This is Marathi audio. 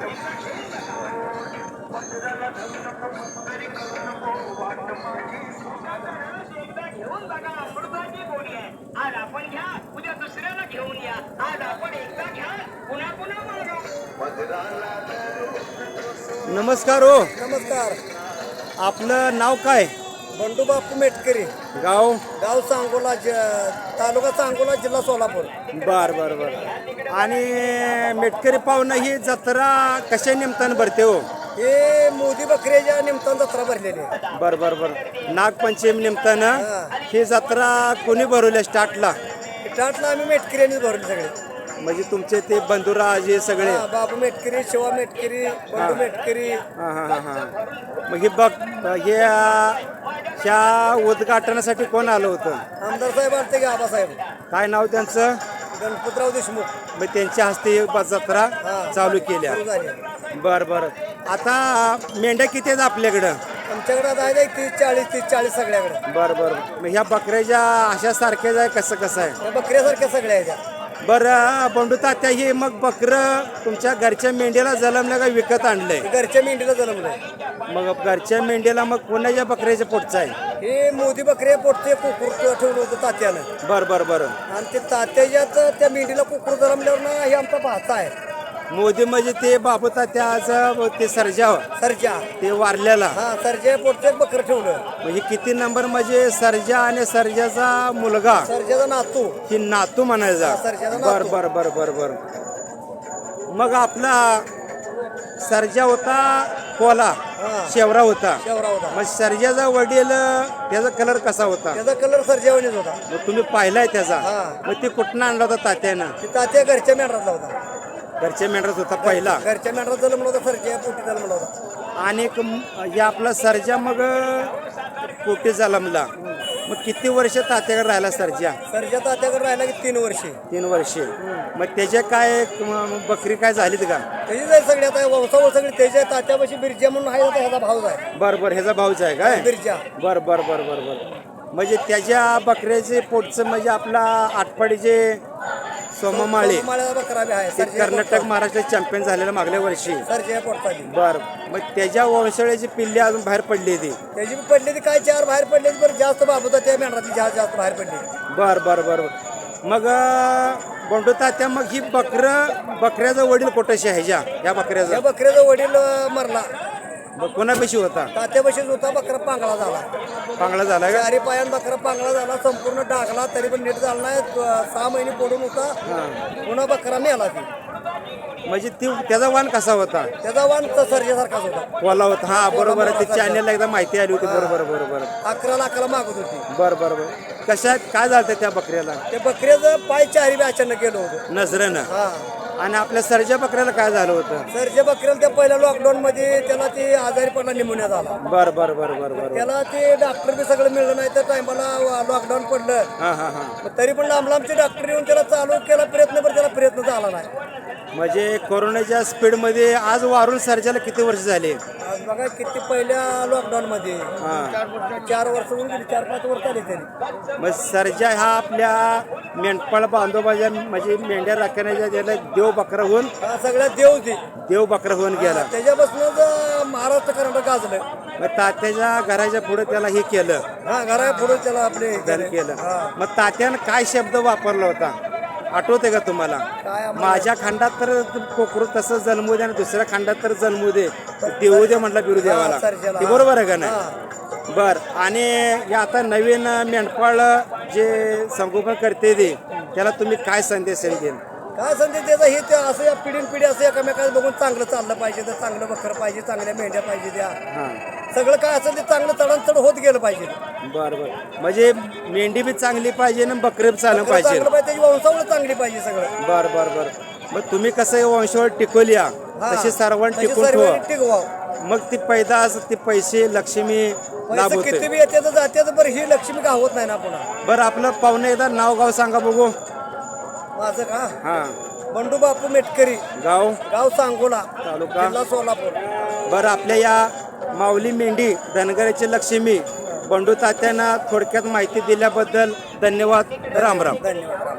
एकदा घेऊन बघा अमृताची गोडी आहे. आज आपण घ्या, उद्या दुसऱ्याला घेऊन या. आज आपण एकदा घ्या, पुन्हा पुन्हा मागा. नमस्कार हो. नमस्कार. आपलं नाव काय? बंडू बापू मेटकरी, गाव? गाव सांगोला, तालुका सांगोला, जिल्हा सोलापूर. बर बर बर. आणि मेटकरी पाहुणं ही जत्रा कशा निमित्तानं भरते हो? हे मोदी बकऱ्याच्या निमित्तानं जत्रा भरलेली आहे. बर बर बर. नागपंचमी निमित्तानं ही जत्रा कोणी भरवल्या स्टार्टला? टाटला आम्ही मेटकऱ्यांनीच भरले सगळे. म्हणजे तुमचे ते बंधुराज हे सगळे? हा, बाबू मेटकरी, शिवा मेटकरी, बंडू मेटकरी. हा हा हा हा. मग हे बघ, हे ह्या उद्घाटनासाठी कोण आलं होतं? आमदार साहेब आलते की आबासाहेब, काय नाव त्यांचं? गणपतराव देशमुख. मग त्यांच्या हस्ते जत्रा चालू केल्या. सुरू झाली. बर बर. आता मेंढ्या किती आहेत आपल्याकडं? आमच्याकडे आता आहे 30-40 सगळ्याकडे. बर बर. मग ह्या बकऱ्याच्या अशा सारख्याच आहे? कसं कसं आहे? त्या बकऱ्यासारख्या सगळ्या आहेत त्या. बरं बंडू तात्या, हे मग बकरं तुमच्या घरच्या मेंढीला जलमलं का विकत आणलंय? घरच्या मेंढीला जन्मलंय. मग घरच्या मेंढीला मग कोणाच्या बकऱ्याच्या पोटचं आहे? हे मोदी बकऱ्या पोटते कुकुर ठेवलं होतं तात्यानं. बर बर बर. आणि ते तात्याच्यात त्या मेंढीला कुकुर जन्मल्यावर ना हे आमचा भाचा आहे. मोदी म्हणजे ते बाबू तात्याचं ते सर्जा सरजा. ते वारल्याला. हा, सरजा पोटचे बकर ठेवलं. म्हणजे किती नंबर म्हणजे सर्जा आणि सर्जाचा मुलगा, सरजाचा नातू. ही नातू म्हणायचा? सर्जाचा बर नातू. बर बर बर बर. मग आपला सर्जा होता कोला, शेवरा होता. शेवरा होता. मग सर्जाचा वडील त्याचा कलर कसा होता? त्याचा कलर सरजेवानीच होता. मग तुम्ही पाहिलाय त्याचा? हा. मग ते कुठनं आणला होता तात्यानं? ते तात्या घरच्या मेंढरातला होता. घरच्या मेंढरात होता पहिला? घरच्या मेंढरात जन्मला होता. सरजा पोटी जन्मला होता. आणि हे आपला सर्जा मग पोटी जन्मला. मग किती वर्ष तात्याकडे राहिला सर्जा? सरजा तात्याकडे राहिला की 3 वर्षे. 3 वर्षे. मग त्याच्या काय बकरी काय झालीत का? त्याची जाईल सगळी आता वंशावळ सगळी त्याच्या तात्यापाशी बिरजा म्हणून आहे होता, ह्याचा भाऊ आहे. बर बर. ह्याचा भाऊच आहे काय? बिरजा. बर बर बर बर बर. म्हणजे त्याच्या बकऱ्याचे पोटचं म्हणजे आपला आटपाडीचे सोममाळे सोममाळ्याचा बकरा बी आहे. ते सरजा कर्नाटक महाराष्ट्र चॅम्पियन झालेला मागल्या वर्षी. सरजा पोटचा. बर. मग त्याच्या वंशाळ्याची पिल्ली अजून बाहेर पडली ती? त्याची बी पडली ती काय 4 बाहेर पडले, बरं जास्त बाबूता त्या मेंढरातली जास्त बाहेर पडली. बर बर बर बर. मग बंडू तात्या, मग ही बकऱ्याचा वडील कोटाशी आहे ह्या बकऱ्याचा? या बकऱ्याचा वडील मरला. कोणापाशी होता? तात्यापाशीच होता. बकरा पांगळा झाला. पांगळा झाला का? 4 पायान बकरा पांगळा झाला. संपूर्ण डागला तरी पण नीट झाला नाही. 6 महिने पडून होता. पुन्हा बकरा मेला. ती म्हणजे त्याचा वाण कसा होता? त्याचा वाण सर्जेसारखाच होता. कोला होता. हा बरोबर. ते चॅनलला एकदा माहिती आली होती. बरोबर बरोबर. 11 लाखाला मागत होती. बर बर बर. कशात काय झालं त्या बकऱ्याला? ते बकऱ्याचं पाय 4 बी अचानक गेलं होतं नजरेनं. हा. आणि आपल्या सर्जा बकऱ्याला काय झालं होतं? सरजे बकऱ्याला त्या पहिल्या लॉकडाऊन मध्ये त्याला ते आजारी पडला, निमोनिया झाला. बर बर बर बर बर. त्याला ते डॉक्टर बी सगळं मिळलं नाही. त्या टायमाला लॉकडाऊन पडलं. हा हा हा. मग तरी पण लांबचे डॉक्टर येऊन त्याला चालू केला प्रयत्न, पण त्याला प्रयत्न झाला नाही. म्हणजे कोरोनाच्या स्पीड मध्ये आज वारून सर्जाला किती वर्ष झाले? आज बघा किती पहिल्या लॉकडाऊन मध्ये 4 वर्ष होऊन गेली. 4-5 वर्ष आली तरी. मग सर्जा हा आपल्या मेंढपाळ बांधोबाच्या म्हणजे मेंढ्या राखण्याच्या त्याला देव बकरा होऊन, हा सगळ्या देव ते देव बकरा होऊन गेला. त्याच्यापासूनच महाराष्ट्र कर्नाटक गाजलं. मग तात्याच्या घराच्या पुढे त्याला हे केलं. हा, घरा पुढे त्याला आपले धन केलं. हा. मग तात्यानं काय शब्द वापरला होता आठवते का तुम्हाला? काय आम्हाला- माझ्या खंडात तर कोकरू तसं जन्मू दे आणि दुसऱ्या खंडात तर जन्मू दे, देऊ दे म्हटलं बिरू देवाला. सर्जाला. ते बरोबर आहे का नाही? बर. आणि हे आता नवीन मेंढपाळ जे संगोपन करते ते, त्याला तुम्ही काय संदेश देईल? काय संदेश त्याचा हे ते असं या पिढीन पिढी असं एकामेकाला बघून चांगलं चाललं पाहिजे. तर चांगलं बकरं पाहिजे, चांगल्या मेंढ्या पाहिजे. त्या हां. सगळं काय असेल ते चांगलं चढण होत गेलं पाहिजे. बर बर. म्हणजे मेंढी बी चांगली पाहिजे ना बकरी बी चाललं पाहिजे. चांगलं पाहिजे, त्याची वंशावळ चांगली पाहिजे सगळं. बर बर बर. मग तुम्ही कसं वंशावळ टिकवली तशी सर्वांनी टिकून ठेवा. टिकवावं. मग ती पैदास, ती पैसे, लक्ष्मी लाभ पैसे होते. किती बी येते तर जाते, बरं ही लक्ष्मी का होत नाही ना पुन्हा. बरं, आपलं पाहुणे एकदा नाव गाव सांगा बघू. माझं का हा. बंडू बापू मेटकरी, गाव? गाव सांगोला, तालुका? जिल्हा सोलापूर. बरं, आपल्या या माऊली मेंढी धनगराची लक्ष्मी बंडू तात्यांना थोडक्यात माहिती दिल्याबद्दल धन्यवाद. राम राम. धन्यवाद.